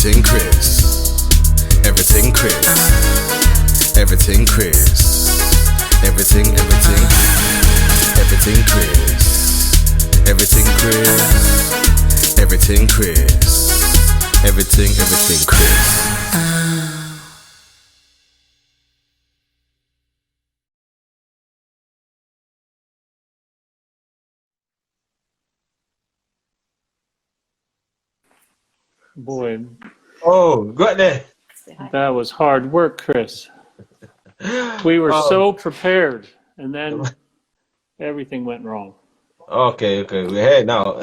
Everything Chris. Everything Chris. Everything Chris. Everything, everything. Everything Chris. Everything Chris. Everything Chris. Everything Chris. Boy, Oh, got there. that was hard work, Chris. We were so prepared, and then everything went wrong. Okay, we're here now.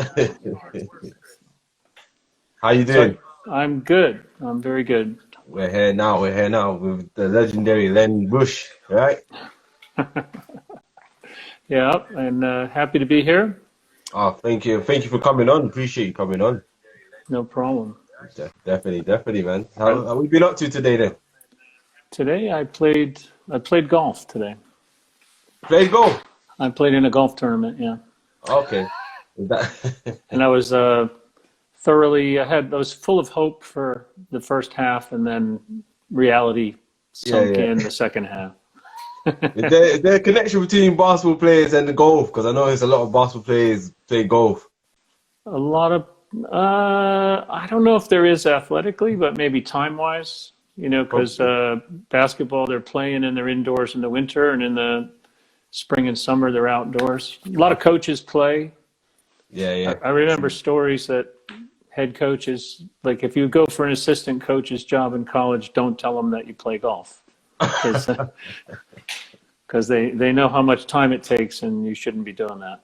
How you So doing? I'm good. I'm very good. We're here now. We're here now with the legendary Len Bush, right? Yeah, and happy to be here. Oh, thank you for coming on. Appreciate you coming on. No problem. Definitely, man. How we been up to today then? Today I played golf today. Played golf. I played in a golf tournament, yeah. Okay. Is that And I was I was full of hope for the first half, and then reality sunk yeah. in the second half. is there a connection between basketball players and the golf? Because I know there's a lot of basketball players play golf. A lot of, I don't know if there is athletically, but maybe time-wise, because basketball, they're playing and they're indoors in the winter, and in the spring and summer, they're outdoors. A lot of coaches play. Yeah. I remember stories that head coaches, like if you go for an assistant coach's job in college, don't tell them that you play golf. Because they know how much time it takes, and you shouldn't be doing that.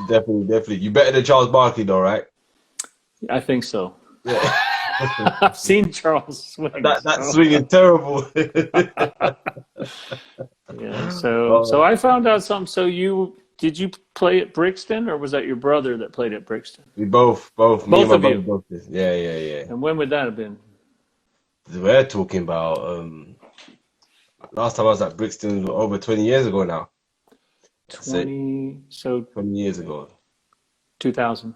Definitely. You better than Charles Barkley though, right? I think so. Yeah. I've seen Charles swing. That swing is terrible. Yeah. So I found out something. So did you play at Brixton, or was that your brother that played at Brixton? We both. Me Both and my of brother you. both did. Yeah. And when would that have been? We're talking about last time I was at Brixton was over 20 years ago now. 20 years ago. 2000.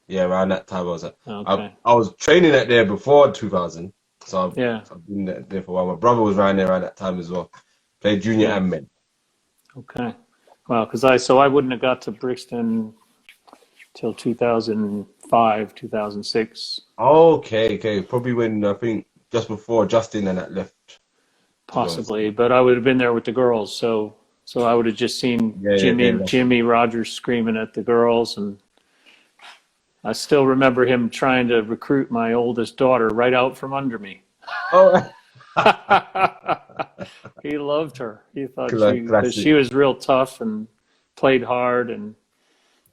Yeah, around that time I was at. Okay. I was training at there before 2000, so Yeah. I've been there for a while. My brother was around there around that time as well. Played junior and men. Okay. Well, because I wouldn't have got to Brixton till 2005, 2006. Okay. Probably when I think just before Justin and that left. Possibly, but I would have been there with the girls, so I would have just seen Jimmy Rogers screaming at the girls, and I still remember him trying to recruit my oldest daughter right out from under me. Oh. He loved her. He thought Classic. she was real tough and played hard, and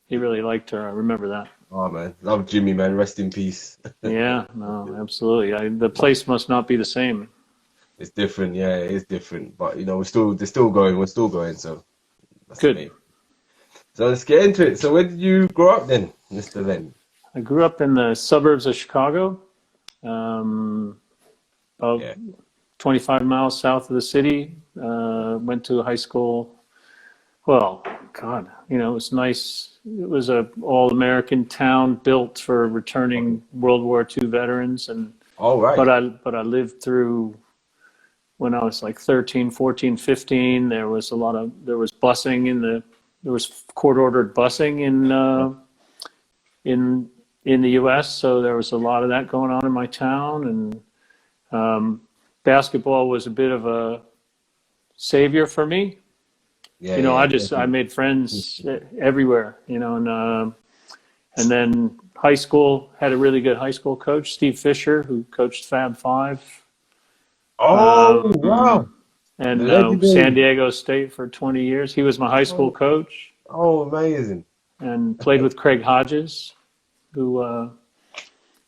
he really liked her. I remember that. Oh man, love Jimmy, man. Rest in peace. Yeah, no, absolutely. The place must not be the same. It's different, yeah, it is different. But they're still going, so that's Good. amazing. So let's get into it. So where did you grow up then, Mr. Len? I grew up in the suburbs of Chicago, about 25 miles south of the city. Went to high school. Well, God, it was nice. It was a all-American town built for returning World War II veterans, and right. But I lived through when I was like 13, 14, 15. There was busing there was court-ordered busing in the U.S., so there was a lot of that going on in my town, and basketball was a bit of a savior for me. I made friends everywhere, and then high school had a really good high school coach, Steve Fisher, who coached Fab Five. Oh, wow. And San Diego State for 20 years. He was my high school coach. Oh, amazing. And played with Craig Hodges, who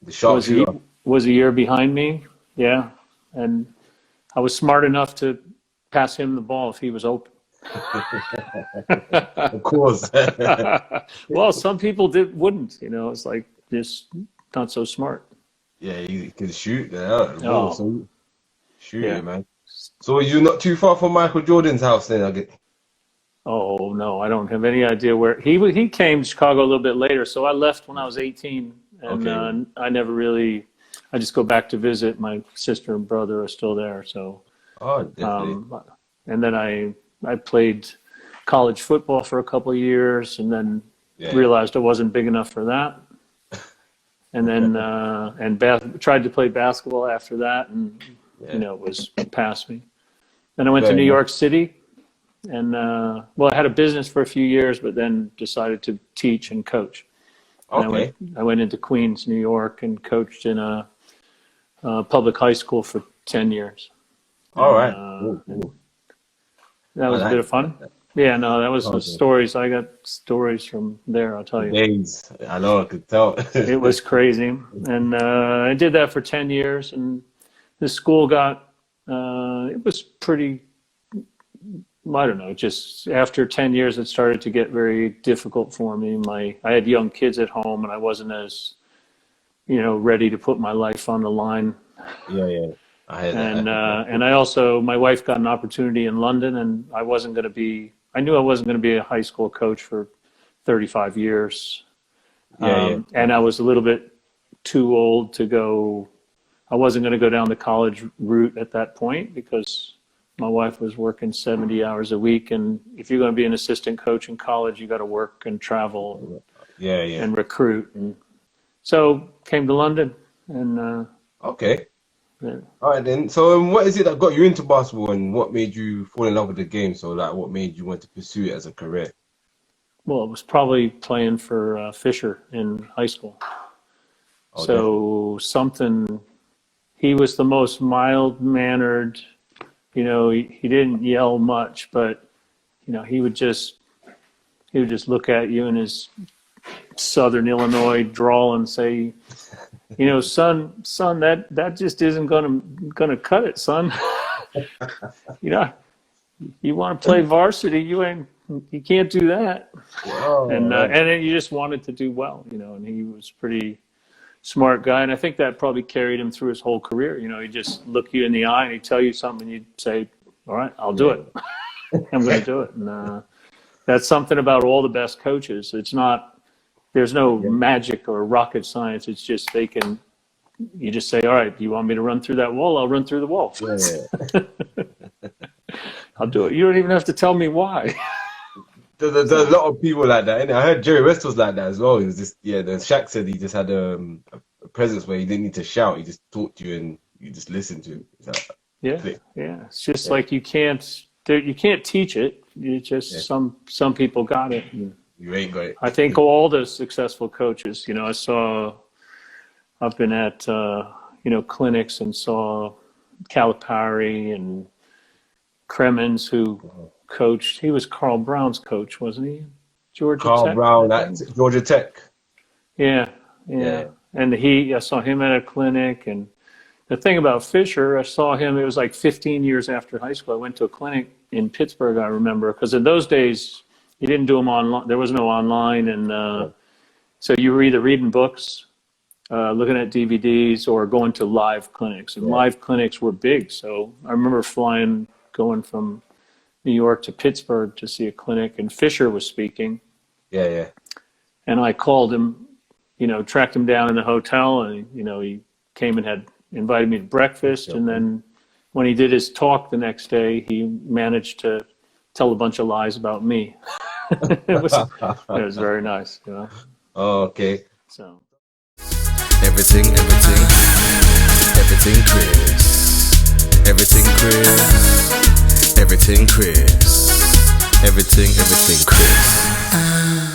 the was a year behind me. Yeah. And I was smart enough to pass him the ball if he was open. Of course. Well, some people wouldn't. It's like just not so smart. Yeah, you can shoot there. Oh. Shoot, man. So you're not too far from Michael Jordan's house then, I get. Oh no, I don't have any idea where he came to Chicago a little bit later. So I left when I was 18, and I never really. I just go back to visit. My sister and brother are still there. So, Oh, definitely. and then I played college football for a couple of years, and then realized I wasn't big enough for that. And then tried to play basketball after that, and it was past me. Then I went to New York City, and I had a business for a few years, but then decided to teach and coach. Okay. And I went into Queens, New York, and coached in a public high school for 10 years. All right. That was a bit of fun. Yeah, no, that was the stories. I got stories from there, I'll tell you. Days. I know, I could tell. It was crazy. And I did that for 10 years. And the school got, it was pretty, I don't know, just after 10 years, it started to get very difficult for me. I had young kids at home, and I wasn't as, ready to put my life on the line. Yeah. I had that. And I also, my wife got an opportunity in London, and I knew I wasn't going to be a high school coach for 35 years. And I was a little bit too old to go. I wasn't going to go down the college route at that point because my wife was working 70 hours a week. And if you're going to be an assistant coach in college, you got to work and travel and recruit. And so came to London and, okay. Yeah. All right then. So what is it that got you into basketball, and what made you fall in love with the game? So like, what made you want to pursue it as a career? Well, it was probably playing for Fisher in high school. Okay. So he was the most mild-mannered, he didn't yell much, but, he would just look at you in his Southern Illinois drawl and say, son, that just isn't gonna cut it, son. You want to play varsity, you can't do that. Oh, and then you just wanted to do well, and he was a pretty smart guy, and I think that probably carried him through his whole career. He'd just look you in the eye and he'd tell you something, and you'd say, all right, I'll do it. I'm going to do it. And that's something about all the best coaches. There's no magic or rocket science. It's just you just say, all right, do you want me to run through that wall? I'll run through the wall. I'll do it. You don't even have to tell me why. There's a lot of people like that. And I heard Jerry West was like that as well. He was just, the Shaq said he just had a presence where he didn't need to shout. He just talked to you and you just listened to him. It's just like you can't teach it. You just, some people got it. You ain't got it. I think all the successful coaches, I've been at, clinics and saw Calipari and Cremens, who coached. He was Carl Brown's coach, wasn't he? Carl Brown at Georgia Tech. Yeah. And I saw him at a clinic. And the thing about Fisher, I saw him, it was like 15 years after high school. I went to a clinic in Pittsburgh, I remember, because in those days, you didn't do them online. There was no online. And so you were either reading books, looking at DVDs, or going to live clinics. And live clinics were big. So I remember going from New York to Pittsburgh to see a clinic, and Fisher was speaking. Yeah. And I called him, tracked him down in the hotel, and, he came and had invited me to breakfast. And then when he did his talk the next day, he managed to tell a bunch of lies about me. It was very nice, Oh, okay. So Everything Chris. Everything Chris. Everything Chris. Everything Chris.